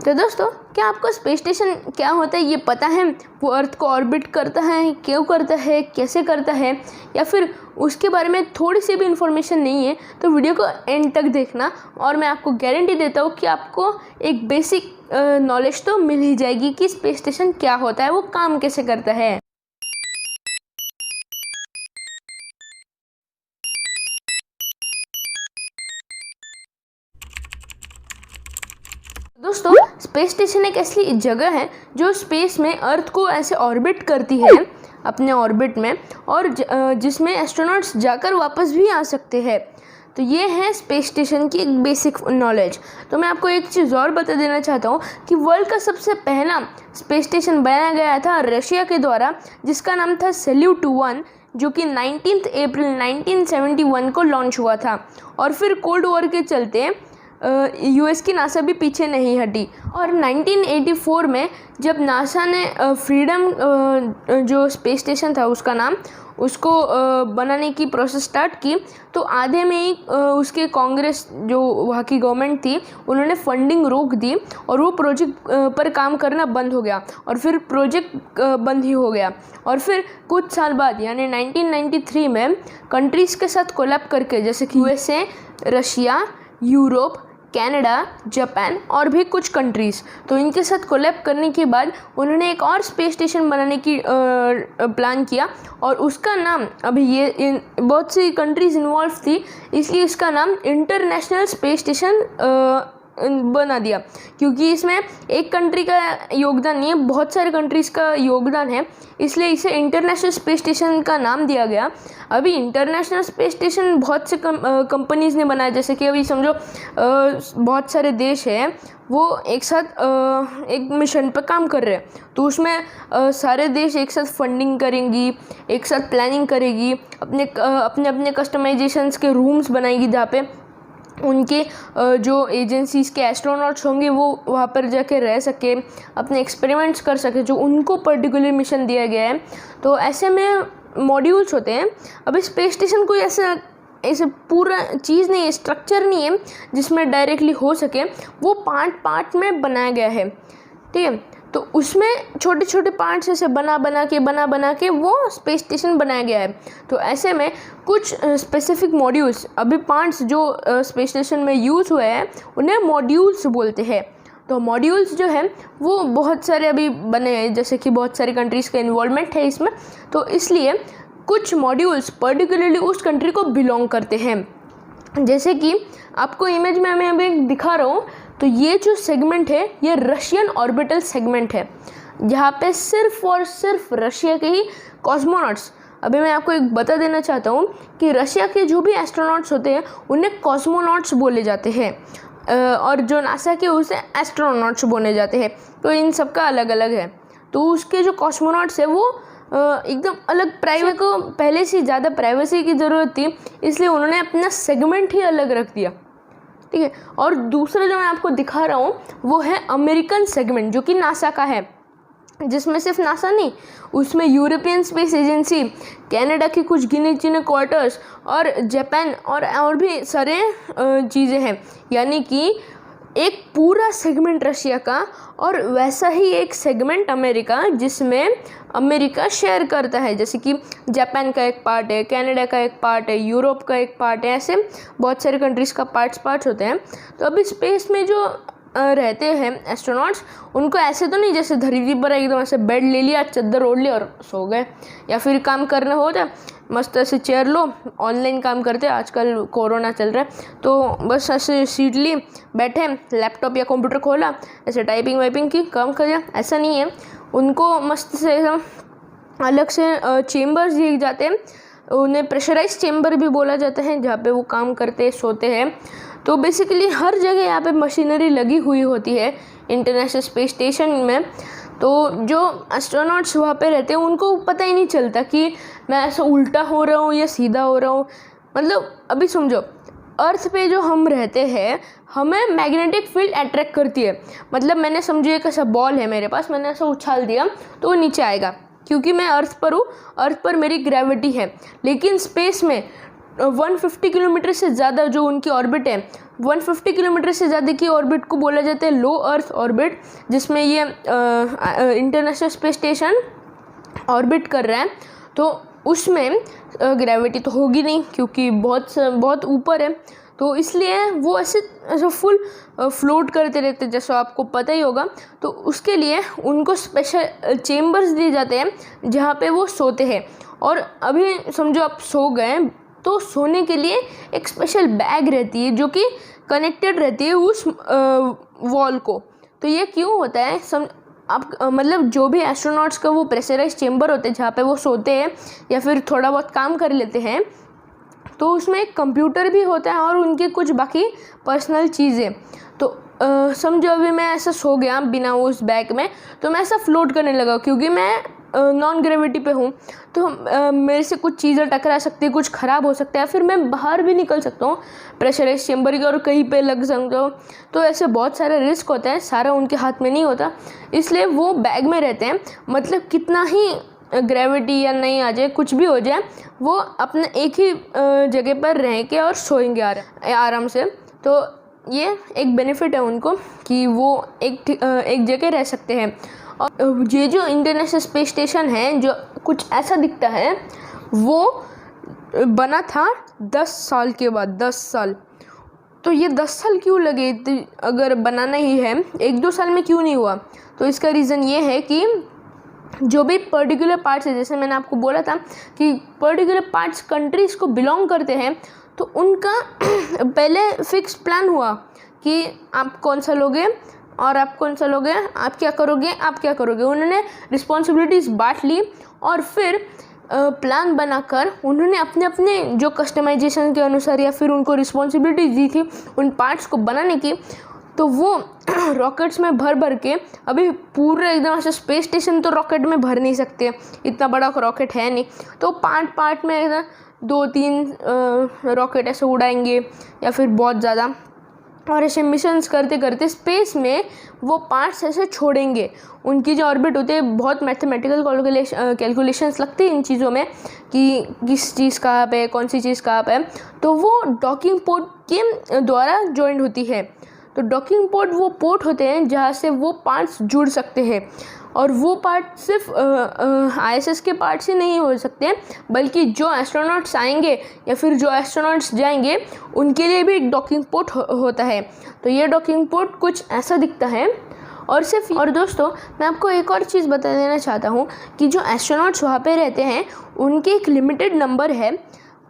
तो दोस्तों, क्या आपको स्पेस स्टेशन क्या होता है ये पता है? वो अर्थ को ऑर्बिट करता है, क्यों करता है, कैसे करता है, या फिर उसके बारे में थोड़ी सी भी इन्फॉर्मेशन नहीं है तो वीडियो को एंड तक देखना और मैं आपको गारंटी देता हूँ कि आपको एक बेसिक नॉलेज तो मिल ही जाएगी कि स्पेस स्टेशन क्या होता है, वो काम कैसे करता है। दोस्तों, स्पेस स्टेशन एक ऐसी जगह है जो स्पेस में अर्थ को ऐसे ऑर्बिट करती है अपने ऑर्बिट में, और जिसमें एस्ट्रोनॉट्स जाकर वापस भी आ सकते हैं। तो ये है स्पेस स्टेशन की एक बेसिक नॉलेज। तो मैं आपको एक चीज़ और बता देना चाहता हूँ कि वर्ल्ड का सबसे पहला स्पेस स्टेशन बनाया गया था रशिया के द्वारा, जिसका नाम था सैल्यूट 1, जो कि 19 अप्रैल 1971 को लॉन्च हुआ था। और फिर कोल्ड वॉर के चलते यूएस की नासा भी पीछे नहीं हटी, और 1984 में जब नासा ने फ्रीडम जो स्पेस स्टेशन था उसका नाम, उसको बनाने की प्रोसेस स्टार्ट की, तो आधे में ही उसके कांग्रेस जो वहाँ की गवर्नमेंट थी उन्होंने फंडिंग रोक दी और वो प्रोजेक्ट पर काम करना बंद हो गया, और फिर प्रोजेक्ट बंद ही हो गया। और फिर कुछ साल बाद यानी 1993 में कंट्रीज़ के साथ कोलैब करके, जैसे कि USA, Russia, Europe, Canada, Japan और भी कुछ कंट्रीज़, तो इनके साथ कोलैब करने के बाद उन्होंने एक और स्पेस स्टेशन बनाने की प्लान किया, और उसका नाम, अभी ये बहुत सी कंट्रीज़ इन्वॉल्व थी इसलिए इसका नाम इंटरनेशनल स्पेस स्टेशन बना दिया, क्योंकि इसमें एक कंट्री का योगदान नहीं है, बहुत सारे कंट्रीज़ का योगदान है, इसलिए इसे इंटरनेशनल स्पेस स्टेशन का नाम दिया गया। अभी इंटरनेशनल स्पेस स्टेशन बहुत से कंपनीज़ ने बनाया, जैसे कि अभी समझो बहुत सारे देश हैं वो एक साथ एक मिशन पर काम कर रहे हैं, तो उसमें सारे देश एक साथ फंडिंग करेंगी, एक साथ प्लानिंग करेगी, अपने कस्टमाइजेशंस के रूम्स बनाएगी जहाँ पे उनके जो एजेंसीज़ के एस्ट्रोनॉट्स होंगे वो वहाँ पर जाके रह सके, अपने एक्सपेरिमेंट्स कर सके जो उनको पर्टिकुलर मिशन दिया गया है। तो ऐसे में मॉड्यूल्स होते हैं। अभी स्पेस स्टेशन कोई ऐसे पूरा चीज़ नहीं है, स्ट्रक्चर नहीं है जिसमें डायरेक्टली हो सके, वो पार्ट में बनाया गया है, ठीक है। तो उसमें छोटे छोटे पार्ट्स ऐसे बना के वो स्पेस स्टेशन बनाया गया है। तो ऐसे में कुछ स्पेसिफिक मॉड्यूल्स, अभी पार्ट्स जो स्पेस स्टेशन में यूज़ हुए हैं उन्हें मॉड्यूल्स बोलते हैं। तो मॉड्यूल्स जो है वो बहुत सारे अभी बने हैं, जैसे कि बहुत सारी कंट्रीज़ का इन्वॉल्वमेंट है इसमें, तो इसलिए कुछ मॉड्यूल्स पर्टिकुलरली उस कंट्री को बिलोंग करते हैं। जैसे कि आपको इमेज में मैं अभी दिखा रहा हूँ, तो ये जो सेगमेंट है ये रशियन ऑर्बिटल सेगमेंट है, जहाँ पे सिर्फ और सिर्फ रशिया के ही कॉस्मोनॉट्स, अभी मैं आपको एक बता देना चाहता हूँ कि रशिया के जो भी एस्ट्रोनॉट्स होते हैं उन्हें कॉस्मोनॉट्स बोले जाते हैं, और जो नासा के उसे एस्ट्रोनॉट्स बोले जाते हैं। तो इन सब का अलग अलग है। तो उसके जो कॉस्मोनॉट्स है वो एकदम अलग, प्राइवेट को पहले से ज़्यादा प्राइवेसी की ज़रूरत थी, इसलिए उन्होंने अपना सेगमेंट ही अलग रख दिया, ठीक है। और दूसरा जो मैं आपको दिखा रहा हूँ वो है अमेरिकन सेगमेंट, जो कि नासा का है, जिसमें सिर्फ नासा नहीं, उसमें यूरोपियन स्पेस एजेंसी, कनाडा के कुछ गिने चुने क्वार्टर्स और जापान और भी सारे चीज़ें हैं। यानी कि एक पूरा सेगमेंट रशिया का और वैसा ही एक सेगमेंट अमेरिका, जिसमें अमेरिका शेयर करता है, जैसे कि जापान का एक पार्ट है, कनाडा का एक पार्ट है, यूरोप का एक पार्ट है, ऐसे बहुत सारे कंट्रीज़ का पार्ट्स होते हैं। तो अभी स्पेस में जो रहते हैं एस्ट्रोनॉट्स, उनको ऐसे तो नहीं जैसे धरती पर एकदम ऐसे बेड ले लिया, चादर ओढ़ लिया और सो गए, या फिर काम करना हो जाए मस्त ऐसे चेयर लो, ऑनलाइन काम करते हैं, आजकल कोरोना चल रहा है तो बस ऐसे सीट ली, बैठे, लैपटॉप या कंप्यूटर खोला, ऐसे टाइपिंग वाइपिंग की, काम कर दिया, ऐसा नहीं है। उनको मस्त से अलग से चेम्बर्स दिए जाते हैं, उन्हें प्रेशराइज चेम्बर भी बोला जाता है, जहाँ पे वो काम करते सोते हैं। तो बेसिकली हर जगह यहाँ पे मशीनरी लगी हुई होती है इंटरनेशनल स्पेस स्टेशन में। तो जो एस्ट्रोनॉट्स वहाँ पे रहते हैं उनको पता ही नहीं चलता कि मैं ऐसा उल्टा हो रहा हूँ या सीधा हो रहा हूँ। मतलब अभी समझो, अर्थ पे जो हम रहते हैं हमें मैग्नेटिक फील्ड अट्रैक्ट करती है। मतलब मैंने समझो एक ऐसा बॉल है मेरे पास, मैंने ऐसा उछाल दिया तो वो नीचे आएगा, क्योंकि मैं अर्थ पर हूँ, अर्थ पर मेरी ग्रेविटी है। लेकिन स्पेस में 150 किलोमीटर से ज़्यादा जो उनकी ऑर्बिट है, 150 किलोमीटर से ज़्यादा की ऑर्बिट को बोला जाता है लो अर्थ ऑर्बिट, जिसमें ये इंटरनेशनल स्पेस स्टेशन ऑर्बिट कर रहा है। तो उसमें ग्रेविटी तो होगी नहीं क्योंकि बहुत ऊपर है, तो इसलिए वो ऐसे फुल फ्लोट करते रहते हैं, जैसा आपको पता ही होगा। तो उसके लिए उनको स्पेशल चेम्बर्स दिए जाते हैं जहाँ पे वो सोते हैं। और अभी समझो आप सो गए, तो सोने के लिए एक स्पेशल बैग रहती है जो कि कनेक्टेड रहती है उस वॉल को। तो ये क्यों होता है, आप मतलब जो भी एस्ट्रोनॉट्स का वो प्रेशराइज चेम्बर होते हैं जहाँ पे वो सोते हैं या फिर थोड़ा बहुत काम कर लेते हैं, तो उसमें एक कंप्यूटर भी होता है और उनके कुछ बाकी पर्सनल चीज़ें। तो समझो अभी मैं ऐसा सो गया बिना उस बैग में, तो मैं ऐसा फ्लोट करने लगा क्योंकि मैं नॉन ग्रेविटी पे हूँ। तो मेरे से कुछ चीज़ें टकरा सकती है, कुछ ख़राब हो सकता है, फिर मैं बाहर भी निकल सकता हूँ प्रेशराइज चेम्बर के और कहीं पे लग सकता हूँ। तो ऐसे बहुत सारे रिस्क होते हैं, सारा उनके हाथ में नहीं होता, इसलिए वो बैग में रहते हैं। मतलब कितना ही ग्रेविटी या नहीं आ जाए, कुछ भी हो जाए, वो अपने एक ही जगह पर रह के और सोएंगे आराम से। तो ये एक बेनिफिट है उनको कि वो एक जगह रह सकते हैं। और ये जो इंटरनेशनल स्पेस स्टेशन है जो कुछ ऐसा दिखता है, वो बना था 10 साल के बाद। 10 साल, तो ये 10 साल क्यों लगे? अगर बनाना ही है 1-2 साल में क्यों नहीं हुआ? तो इसका रीज़न ये है कि जो भी पर्टिकुलर पार्ट्स है, जैसे मैंने आपको बोला था कि पर्टिकुलर पार्ट्स कंट्रीज़ को बिलोंग करते हैं, तो उनका पहले फिक्स प्लान हुआ कि आप कौन सा लोगे और आप कौन सा लोगे, आप क्या करोगे। उन्होंने रिस्पॉन्सिबिलिटीज़ बांट ली और फिर प्लान बनाकर उन्होंने अपने अपने जो कस्टमाइजेशन के अनुसार या फिर उनको रिस्पॉन्सिबिलिटीज दी थी उन पार्ट्स को बनाने की, तो वो रॉकेट्स में भर के अभी पूरे एकदम ऐसे स्पेस स्टेशन तो रॉकेट में भर नहीं सकते, इतना बड़ा रॉकेट है नहीं, तो पार्ट में एकदम 2-3 रॉकेट ऐसे उड़ाएंगे या फिर बहुत ज़्यादा, और ऐसे मिशंस करते करते स्पेस में वो पार्ट्स ऐसे छोड़ेंगे। उनकी जो ऑर्बिट होती है, बहुत मैथमेटिकल कैलकुलेशंस लगती है इन चीज़ों में कि किस चीज़ कहाँ पे, कौन सी चीज़ कहाँ पे है, तो वो डॉकिंग पोर्ट के द्वारा जॉइंट होती है। तो डॉकिंग पोर्ट वो पोर्ट होते हैं जहाँ से वो पार्ट्स जुड़ सकते हैं, और वो पार्ट सिर्फ ISS के पार्ट से नहीं हो सकते, बल्कि जो एस्ट्रोनॉट्स आएंगे या फिर जो एस्ट्रोनॉट्स जाएंगे उनके लिए भी एक डॉकिंग पोर्ट होता है। तो ये डॉकिंग पोर्ट कुछ ऐसा दिखता है। और दोस्तों, मैं आपको एक और चीज़ बता देना चाहता हूँ कि जो एस्ट्रोनॉट्स वहाँ पे रहते हैं उनके एक लिमिटेड नंबर है।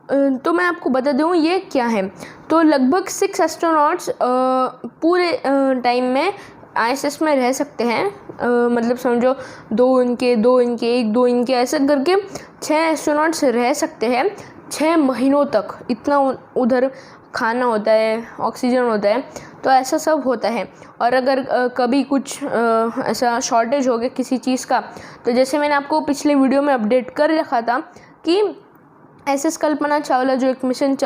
तो मैं आपको बता दूँ ये क्या है। तो लगभग 6 एस्ट्रोनॉट्स पूरे टाइम में ISS में रह सकते हैं। मतलब समझो 2 इनके 1 2 इनके ऐसे करके 6 एस्ट्रोनॉट्स रह सकते हैं 6 महीनों तक। इतना उधर खाना होता है, ऑक्सीजन होता है, तो ऐसा सब होता है। और अगर कभी कुछ ऐसा शॉर्टेज हो गया किसी चीज़ का, तो जैसे मैंने आपको पिछले वीडियो में अपडेट कर रखा था कि SS कल्पना चावला जो एक मिशन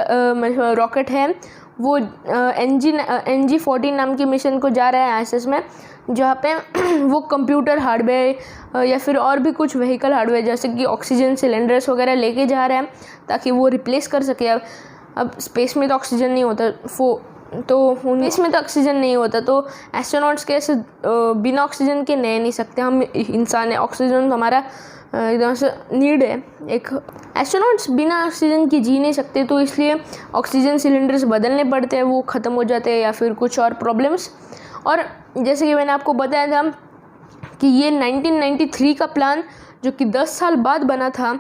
रॉकेट है, वो NG-14 नाम की मिशन को जा रहा है ISS में, जहाँ पे वो कंप्यूटर हार्डवेयर या फिर और भी कुछ व्हीकल हार्डवेयर जैसे कि ऑक्सीजन सिलेंडर्स वगैरह लेके जा रहा है ताकि वो रिप्लेस कर सके। अब स्पेस में तो ऑक्सीजन नहीं होता, इसमें तो ऑक्सीजन नहीं होता, तो एस्ट्रोनॉट्स कैसे बिना ऑक्सीजन के रह नहीं सकते। हम इंसान है, ऑक्सीजन तो हमारा एकदम से नीड है। एक एस्ट्रोनॉट्स बिना ऑक्सीजन के जी नहीं सकते, तो इसलिए ऑक्सीजन सिलेंडर्स बदलने पड़ते हैं, वो ख़त्म हो जाते हैं या फिर कुछ और प्रॉब्लम्स। और जैसे कि मैंने आपको बताया था कि ये 1993 का प्लान जो कि 10 साल बाद बना था,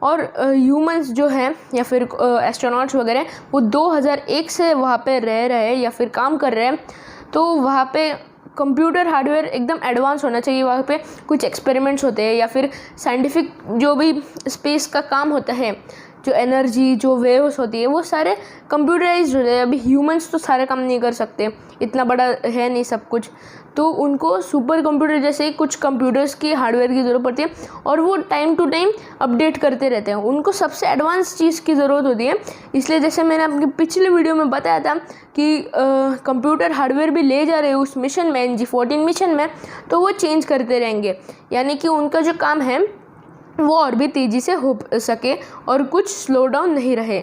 और ह्यूमंस जो हैं या फिर एस्ट्रोनॉट्स वगैरह वो 2001 से वहाँ पे रह रहे हैं या फिर काम कर रहे हैं। तो वहाँ पे कंप्यूटर हार्डवेयर एकदम एडवांस होना चाहिए। वहाँ पे कुछ एक्सपेरिमेंट्स होते हैं या फिर साइंटिफिक जो भी स्पेस का काम होता है, जो एनर्जी जो वेव्स होती है, वो सारे कंप्यूटराइज्ड होते हैं। अभी ह्यूमंस तो सारे काम नहीं कर सकते, इतना बड़ा है नहीं सब कुछ, तो उनको सुपर कंप्यूटर जैसे कुछ कंप्यूटर्स की हार्डवेयर की ज़रूरत पड़ती है, और वो टाइम टू टाइम अपडेट करते रहते हैं। उनको सबसे एडवांस चीज़ की ज़रूरत होती है। इसलिए जैसे मैंने आपके पिछले वीडियो में बताया था कि कंप्यूटर हार्डवेयर भी ले जा रहे हैं उस मिशन में, NG-14 मिशन में, तो वो चेंज करते रहेंगे, यानी कि उनका जो काम है वो और भी तेज़ी से हो सके और कुछ स्लो डाउन नहीं रहे।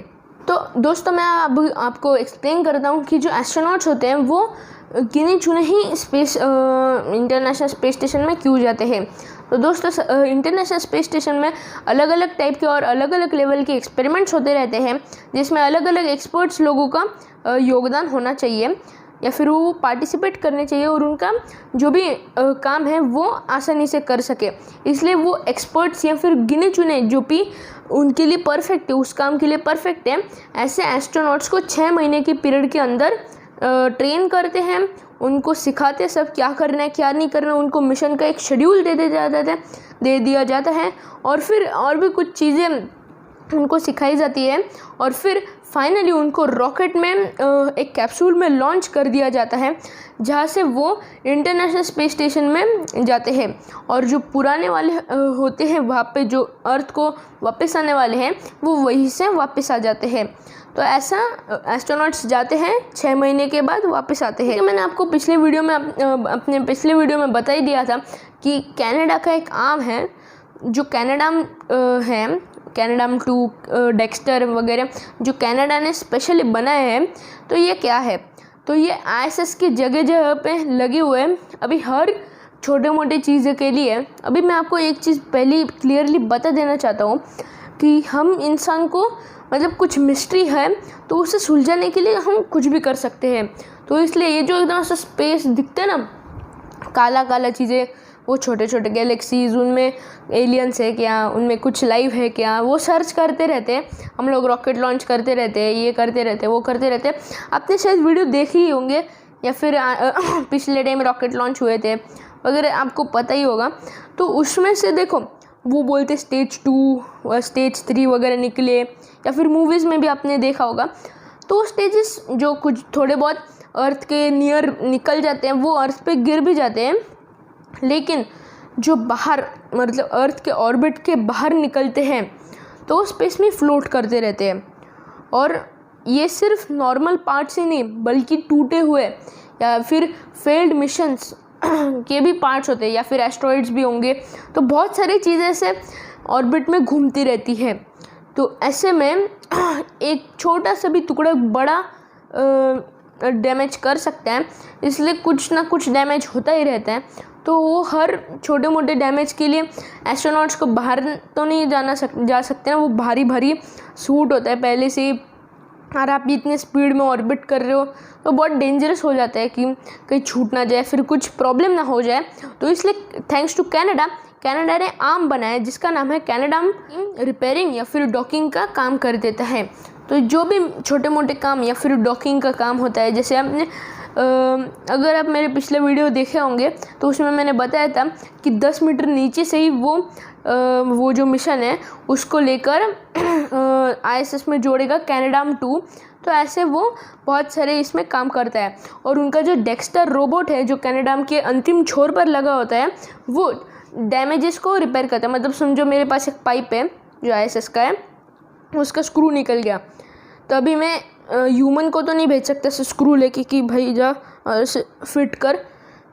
तो दोस्तों मैं अब आपको एक्सप्लेन करता हूँ कि जो एस्ट्रोनॉट्स होते हैं वो गिने चुने ही इंटरनेशनल स्पेस स्टेशन में क्यों जाते हैं। तो दोस्तों इंटरनेशनल स्पेस स्टेशन में अलग अलग टाइप के और अलग अलग लेवल के एक्सपेरिमेंट्स होते रहते हैं, जिसमें अलग अलग एक्सपर्ट्स लोगों का योगदान होना चाहिए या फिर वो पार्टिसिपेट करने चाहिए और उनका जो भी काम है वो आसानी से कर सके। इसलिए वो एक्सपर्ट्स या फिर गिने चुने जो भी उनके लिए परफेक्ट है, उस काम के लिए परफेक्ट है, ऐसे एस्ट्रोनॉट्स को 6 महीने की पीरियड के अंदर ट्रेन करते हैं, उनको सिखाते सब क्या करना है क्या नहीं करना है, उनको मिशन का एक शेड्यूल दे दिया जाता है और फिर और भी कुछ चीज़ें उनको सिखाई जाती है और फिर फाइनली उनको रॉकेट में एक कैप्सूल में लॉन्च कर दिया जाता है, जहाँ से वो इंटरनेशनल स्पेस स्टेशन में जाते हैं। और जो पुराने वाले होते हैं वहाँ पे जो अर्थ को वापस आने वाले हैं वो वहीं से वापस आ जाते हैं। तो ऐसा एस्ट्रोनॉट्स जाते हैं 6 महीने के बाद वापस आते हैं। मैंने आपको अपने पिछले वीडियो में बता ही दिया था कि कनाडा का एक आर्म है जो कैनेडाम-2 डेक्स्टर वगैरह जो कनाडा ने स्पेशली बनाए हैं। तो ये क्या है, तो ये ISS की जगह जगह पे लगे हुए हैं अभी हर छोटे मोटे चीज़ें के लिए। अभी मैं आपको एक चीज़ पहले क्लियरली बता देना चाहता हूँ कि हम इंसान को मतलब कुछ मिस्ट्री है तो उसे सुलझाने के लिए हम कुछ भी कर सकते हैं। तो इसलिए ये जो एकदम से स्पेस दिखते हैं ना, काला काला चीज़ें, वो छोटे छोटे गैलेक्सीज, उनमें एलियंस है क्या, उनमें कुछ लाइव है क्या, वो सर्च करते रहते हैं। हम लोग रॉकेट लॉन्च करते रहते हैं, ये करते रहते हैं, वो करते रहते हैं। आपने शायद वीडियो देखी ही होंगे या फिर पिछले टाइम रॉकेट लॉन्च हुए थे वगैरह, आपको पता ही होगा। तो उसमें से देखो वो बोलते स्टेज 2 स्टेज 3 वगैरह निकले, या फिर मूवीज़ में भी आपने देखा होगा। तो स्टेजेस जो कुछ थोड़े बहुत अर्थ के नियर निकल जाते हैं वो अर्थ पे गिर भी जाते हैं, लेकिन जो बाहर मतलब अर्थ के ऑर्बिट के बाहर निकलते हैं तो वो स्पेस में फ्लोट करते रहते हैं। और ये सिर्फ नॉर्मल पार्ट्स ही नहीं बल्कि टूटे हुए या फिर फेल्ड मिशंस के भी पार्ट्स होते हैं, या फिर एस्ट्रॉइड्स भी होंगे। तो बहुत सारी चीज़ें से ऑर्बिट में घूमती रहती है। तो ऐसे में एक छोटा सा भी टुकड़ा बड़ा डैमेज कर सकता है, इसलिए कुछ ना कुछ डैमेज होता ही रहता है। तो वो हर छोटे मोटे डैमेज के लिए एस्ट्रोनॉट्स को बाहर तो नहीं जा सकते ना, वो भारी भारी सूट होता है पहले से ही। और आप इतने स्पीड में ऑर्बिट कर रहे हो तो बहुत डेंजरस हो जाता है कि कहीं छूट ना जाए, फिर कुछ प्रॉब्लम ना हो जाए। तो इसलिए थैंक्स टू कनाडा ने आर्म बनाया जिसका नाम है कैनेडाम, रिपेयरिंग या फिर डॉकिंग का काम कर देता है। तो जो भी छोटे मोटे काम या फिर डॉकिंग का काम होता है, जैसे आपने अगर आप मेरे पिछले वीडियो देखे होंगे तो उसमें मैंने बताया था कि 10 मीटर नीचे से ही वो जो मिशन है उसको लेकर ISS में जोड़ेगा कैनेडाम-2। तो ऐसे वो बहुत सारे इसमें काम करता है। और उनका जो डेक्स्टर रोबोट है जो कैनेडाम के अंतिम छोर पर लगा होता है वो डैमेजेस को रिपेयर करता है। मतलब समझो मेरे पास एक पाइप है जो ISS का है, उसका स्क्रू निकल गया, तो अभी मैं ह्यूमन को तो नहीं भेज सकता स्क्रू लेके कि भाई जा और फिट कर,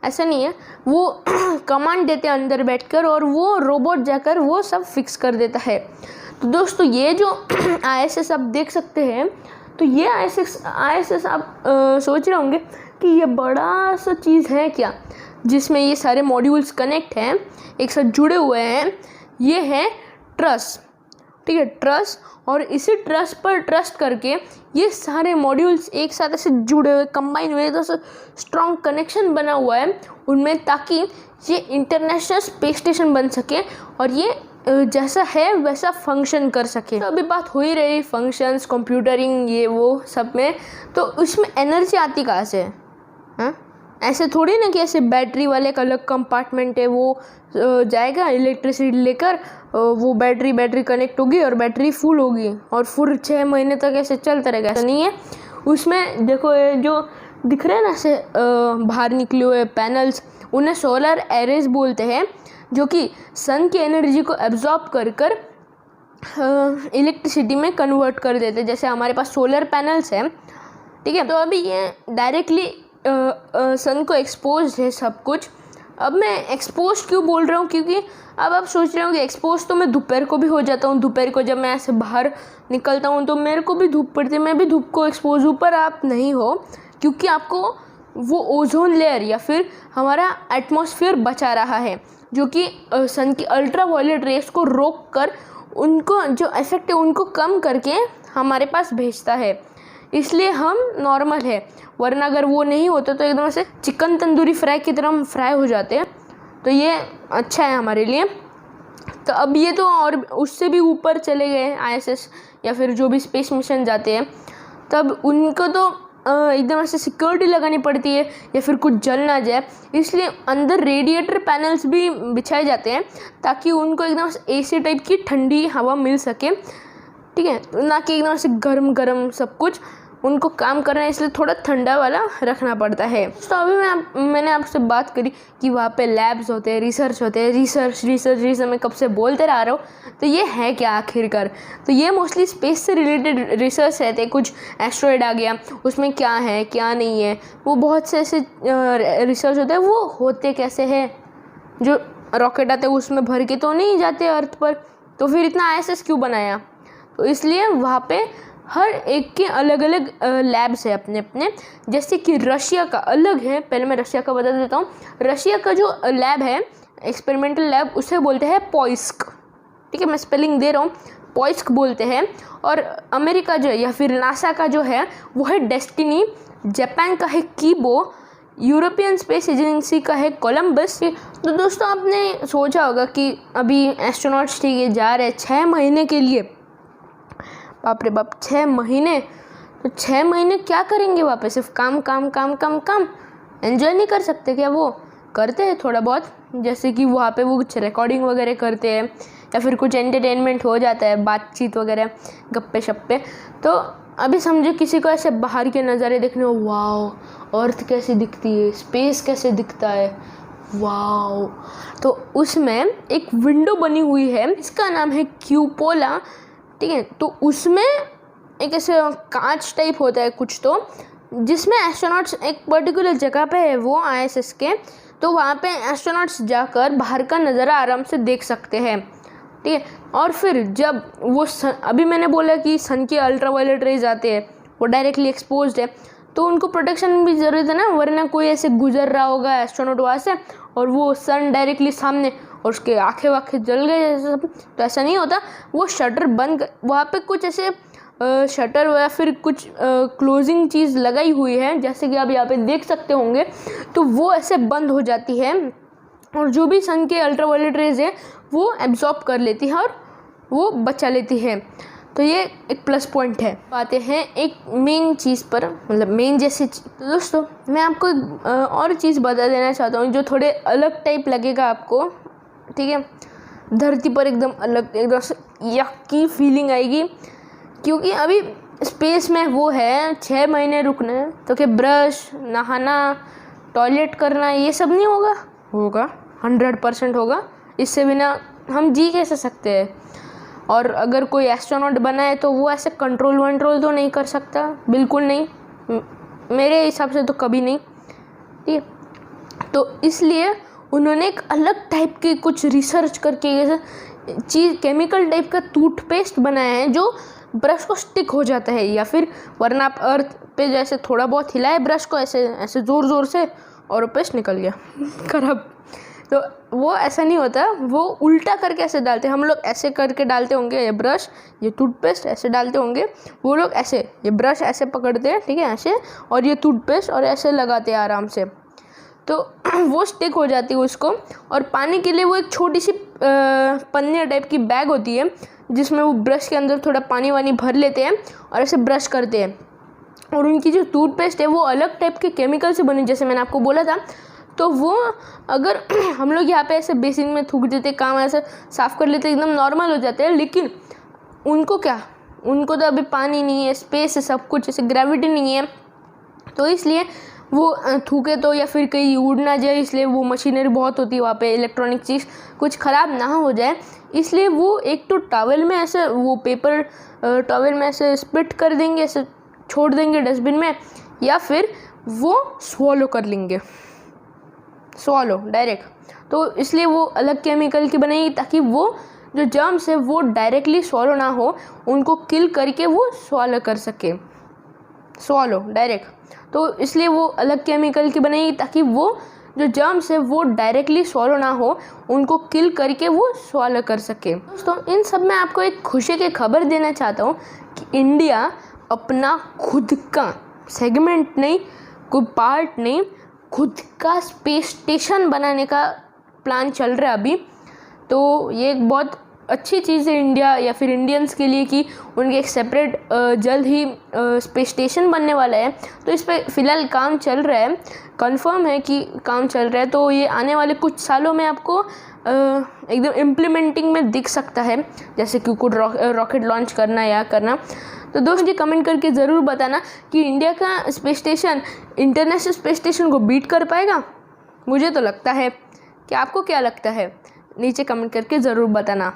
ऐसा नहीं है। वो कमांड देते हैं अंदर बैठकर और वो रोबोट जाकर वो सब फिक्स कर देता है। तो दोस्तों ये जो ISS आप देख सकते हैं, तो ये ISS आप सोच रहे होंगे कि ये बड़ा सा चीज़ है क्या जिसमें ये सारे मॉड्यूल्स कनेक्ट हैं, एक साथ जुड़े हुए हैं। ये है ट्रस, ठीक है, ट्रस। और इसी ट्रस पर ट्रस्ट करके ये सारे मॉड्यूल्स एक साथ ऐसे जुड़े हुए, कंबाइन हुए, तो स्ट्रॉन्ग कनेक्शन बना हुआ है उनमें, ताकि ये इंटरनेशनल स्पेस स्टेशन बन सके और ये जैसा है वैसा फंक्शन कर सके। तो अभी बात हो ही रही फंक्शंस, कंप्यूटरिंग, ये वो सब में, तो उसमें एनर्जी आती कहाँ से? हाँ, ऐसे थोड़ी ना कि ऐसे बैटरी वाले एक अलग कंपार्टमेंट है, वो जाएगा इलेक्ट्रिसिटी लेकर, वो बैटरी कनेक्ट होगी और बैटरी फुल होगी और फिर 6 महीने तक ऐसे चलता रहेगा, ऐसा नहीं है। उसमें देखो ये जो दिख रहे हैं ना ऐसे बाहर निकले हुए पैनल्स, उन्हें सोलर एरेज बोलते हैं, जो कि सन की एनर्जी को एब्जॉर्ब कर इलेक्ट्रिसिटी में कन्वर्ट कर देते हैं। जैसे हमारे पास सोलर पैनल्स हैं, ठीक है, तो अभी ये डायरेक्टली सन को एक्सपोज है सब कुछ, अब मैं एक्सपोज क्यों बोल रहा हूँ, क्योंकि अब आप सोच रहे हो कि एक्सपोज तो मैं दोपहर को भी हो जाता हूँ। दोपहर को जब मैं ऐसे बाहर निकलता हूँ तो मेरे को भी धूप पड़ती है, मैं भी धूप को एक्सपोज हूँ। पर आप नहीं हो, क्योंकि आपको वो ओजोन लेयर या फिर हमारा एटमॉस्फेयर बचा रहा है, जो कि सन की अल्ट्रा वायलेट रेस को रोक कर उनको जो इफेक्ट है उनको कम करके हमारे पास भेजता है। इसलिए हम नॉर्मल है, वरना अगर वो नहीं होता तो एकदम से चिकन तंदूरी फ्राई की तरह हम फ्राई हो जाते हैं। तो ये अच्छा है हमारे लिए। तो अब ये तो और उससे भी ऊपर चले गए ISS या फिर जो भी स्पेस मिशन जाते हैं, तब उनको तो एकदम ऐसे सिक्योरिटी लगानी पड़ती है या फिर कुछ जल ना जाए, इसलिए अंदर रेडिएटर पैनल्स भी बिछाए जाते हैं ताकि उनको एकदम AC टाइप की ठंडी हवा मिल सके, ठीक है, ना कि एकदम से गर्म गर्म सब कुछ। उनको काम करना है इसलिए थोड़ा ठंडा वाला रखना पड़ता है। तो अभी मैंने आपसे बात करी कि वहाँ पे लैब्स होते हैं, रिसर्च होते हैं, रिसर्च मैं कब से बोलते रह रहा हूँ। तो ये है क्या आखिरकार? तो ये मोस्टली स्पेस से रिलेटेड रिसर्च रहते हैं। कुछ एस्ट्रॉयड आ गया, उसमें क्या है क्या नहीं है, वो बहुत से ऐसे रिसर्च होते हैं। वो होते कैसे हैं? जो रॉकेट आते हैं उसमें भर के तो नहीं जाते अर्थ पर, तो फिर इतना ISS क्यों बनाया? तो इसलिए वहाँ पे हर एक के अलग अलग लैब्स है अपने अपने। जैसे कि रशिया का अलग है, पहले मैं रशिया का बता देता हूँ। रशिया का जो लैब है, एक्सपेरिमेंटल लैब, उसे बोलते हैं पॉइस्क, ठीक है, मैं स्पेलिंग दे रहा हूँ, पॉइस्क बोलते हैं। और अमेरिका जो है या फिर नासा का जो है वो है डेस्टिनी, जापान का है कीबो, यूरोपियन स्पेस एजेंसी का है कोलंबस। तो दोस्तों आपने सोचा होगा कि अभी एस्ट्रोनॉट्स ठीक है जा रहे हैं 6 महीने के लिए, बाप रे बाप 6 महीने, तो 6 महीने क्या करेंगे वहाँ पे? सिर्फ काम काम काम काम काम, एंजॉय नहीं कर सकते क्या? वो करते हैं थोड़ा बहुत, जैसे कि वहाँ पे वो कुछ रिकॉर्डिंग वगैरह करते हैं या फिर कुछ एंटरटेनमेंट हो जाता है, बातचीत वगैरह, गप्पे शप्पे। तो अभी समझो किसी को ऐसे बाहर के नज़ारे देखने हो, वाओ अर्थ कैसे दिखती है, स्पेस कैसे दिखता है, वाओ, तो उसमें एक विंडो बनी हुई है, इसका नाम है क्यूपोला, ठीक है। तो उसमें एक ऐसे कांच टाइप होता है कुछ, तो जिसमें एस्ट्रोनॉट्स एक पर्टिकुलर जगह पे है वो ISS के, तो वहाँ पे एस्ट्रोनॉट्स जाकर बाहर का नज़ारा आराम से देख सकते हैं, ठीक है। और फिर जब वो अभी मैंने बोला कि सन के अल्ट्रावायलेट रेज आते हैं, वो डायरेक्टली एक्सपोज्ड है, तो उनको प्रोटेक्शन भी ज़रूरत है ना, वरना कोई ऐसे गुजर रहा होगा एस्ट्रोनॉट वहाँ से और वो सन डायरेक्टली सामने और उसके आँखें वाँखें जल गए जैसे सब, तो ऐसा नहीं होता। वो शटर बंद, वहाँ पे कुछ ऐसे शटर या फिर कुछ क्लोजिंग चीज़ लगाई हुई है, जैसे कि आप यहाँ पे देख सकते होंगे, तो वो ऐसे बंद हो जाती है और जो भी सन के अल्ट्रावायलेट रेज है वो एब्जॉर्ब कर लेती है और वो बचा लेती है। तो ये एक प्लस पॉइंट है। आते हैं एक मेन चीज़ पर, मतलब मेन जैसे तो दोस्तों मैं आपको और चीज़ बता देना चाहता हूँ जो थोड़े अलग टाइप लगेगा आपको, ठीक है। धरती पर एकदम अलग, एकदम से यक्की फीलिंग आएगी, क्योंकि अभी स्पेस में वो है 6 महीने रुकना है, तो क्या ब्रश, नहाना, टॉयलेट करना, ये सब नहीं होगा? होगा, 100% होगा। इससे बिना हम जी कैसे सकते हैं? और अगर कोई एस्ट्रोनॉट बना है तो वो ऐसे कंट्रोल तो नहीं कर सकता, बिल्कुल नहीं, मेरे हिसाब से तो कभी नहीं, ठीक है। तो इसलिए उन्होंने एक अलग टाइप के कुछ रिसर्च करके ऐसे चीज़, केमिकल टाइप का टूथपेस्ट बनाया है जो ब्रश को स्टिक हो जाता है, या फिर वरना आप अर्थ पे जैसे थोड़ा बहुत हिलाए ब्रश को ऐसे ऐसे ज़ोर से और पेस्ट निकल गया खराब। तो वो ऐसा नहीं होता, वो उल्टा करके ऐसे डालते हैं। हम लोग ऐसे करके डालते होंगे ये ब्रश, ये टूथपेस्ट ऐसे डालते होंगे, वो लोग ऐसे ये ब्रश ऐसे पकड़ते हैं, ठीक है, ऐसे, और ये टूथपेस्ट और ऐसे लगाते हैं आराम से, तो वो स्टिक हो जाती है उसको। और पानी के लिए वो एक छोटी सी पन्नी टाइप की बैग होती है जिसमें वो ब्रश के अंदर थोड़ा पानी वानी भर लेते हैं और ऐसे ब्रश करते हैं। और उनकी जो टूथपेस्ट है वो अलग टाइप के केमिकल से बनी, जैसे मैंने आपको बोला था। तो वो अगर हम लोग यहाँ पे ऐसे बेसिन में थूक देते, काम ऐसे साफ़ कर लेते, एकदम नॉर्मल हो जाते हैं। लेकिन उनको क्या, उनको तो अभी पानी नहीं है, स्पेस है, सब कुछ, ऐसे ग्रेविटी नहीं है, तो इसलिए वो थूके तो या फिर कहीं उड़ ना जाए, इसलिए वो मशीनरी बहुत होती है वहाँ पे, इलेक्ट्रॉनिक चीज़ कुछ ख़राब ना हो जाए, इसलिए वो एक तो टॉवल में ऐसे वो पेपर टॉवल में ऐसे स्प्लिट कर देंगे, ऐसे छोड़ देंगे डस्टबिन में, या फिर वो स्वॉलो कर लेंगे, स्वॉलो डायरेक्ट। तो इसलिए वो अलग केमिकल की बनाई ताकि वो जो जर्म्स है वो डायरेक्टली स्वॉलो ना हो, उनको किल करके वो स्वॉलो कर सके। Swallow direct. तो इसलिए वो अलग केमिकल की बनाई ताकि वो जो जर्म्स है वो डायरेक्टली स्वॉलो ना हो, उनको किल करके वो स्वॉलो कर सके। दोस्तों इन सब में आपको एक खुशी की खबर देना चाहता हूँ कि इंडिया अपना खुद का सेगमेंट नहीं, कोई पार्ट नहीं, खुद का स्पेस स्टेशन बनाने का प्लान चल रहा है अभी। तो ये एक बहुत अच्छी चीज़ है इंडिया या फिर इंडियंस के लिए कि उनके एक सेपरेट जल्द ही स्पेस स्टेशन बनने वाला है। तो इस पर फ़िलहाल काम चल रहा है, कंफर्म है कि काम चल रहा है। तो ये आने वाले कुछ सालों में आपको एकदम इम्प्लीमेंटिंग में दिख सकता है, जैसे कि कुछ रॉकेट लॉन्च करना या करना। तो दोस्त मुझे कमेंट करके ज़रूर बताना कि इंडिया का space station international space station को बीट कर पाएगा। मुझे तो लगता है, कि आपको क्या लगता है नीचे कमेंट करके ज़रूर बताना।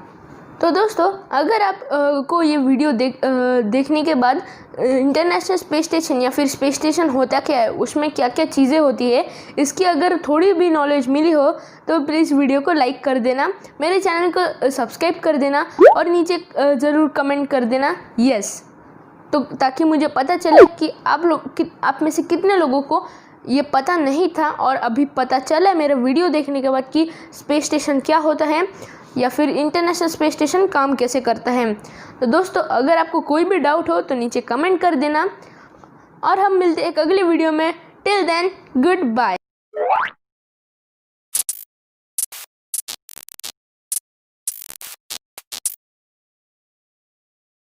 तो दोस्तों अगर आप को ये वीडियो देखने के बाद इंटरनेशनल स्पेस स्टेशन या फिर स्पेस स्टेशन होता क्या है, उसमें क्या क्या चीज़ें होती है, इसकी अगर थोड़ी भी नॉलेज मिली हो तो प्लीज़ वीडियो को लाइक कर देना, मेरे चैनल को सब्सक्राइब कर देना और नीचे ज़रूर कमेंट कर देना यस, तो ताकि मुझे पता चले कि आप में से कितने लोगों को ये पता नहीं था और अभी पता चला मेरा वीडियो देखने के बाद कि स्पेस स्टेशन क्या होता है या फिर इंटरनेशनल स्पेस स्टेशन काम कैसे करता है। तो दोस्तों अगर आपको कोई भी डाउट हो तो नीचे कमेंट कर देना और हम मिलते हैं एक अगले वीडियो में। Till then good bye.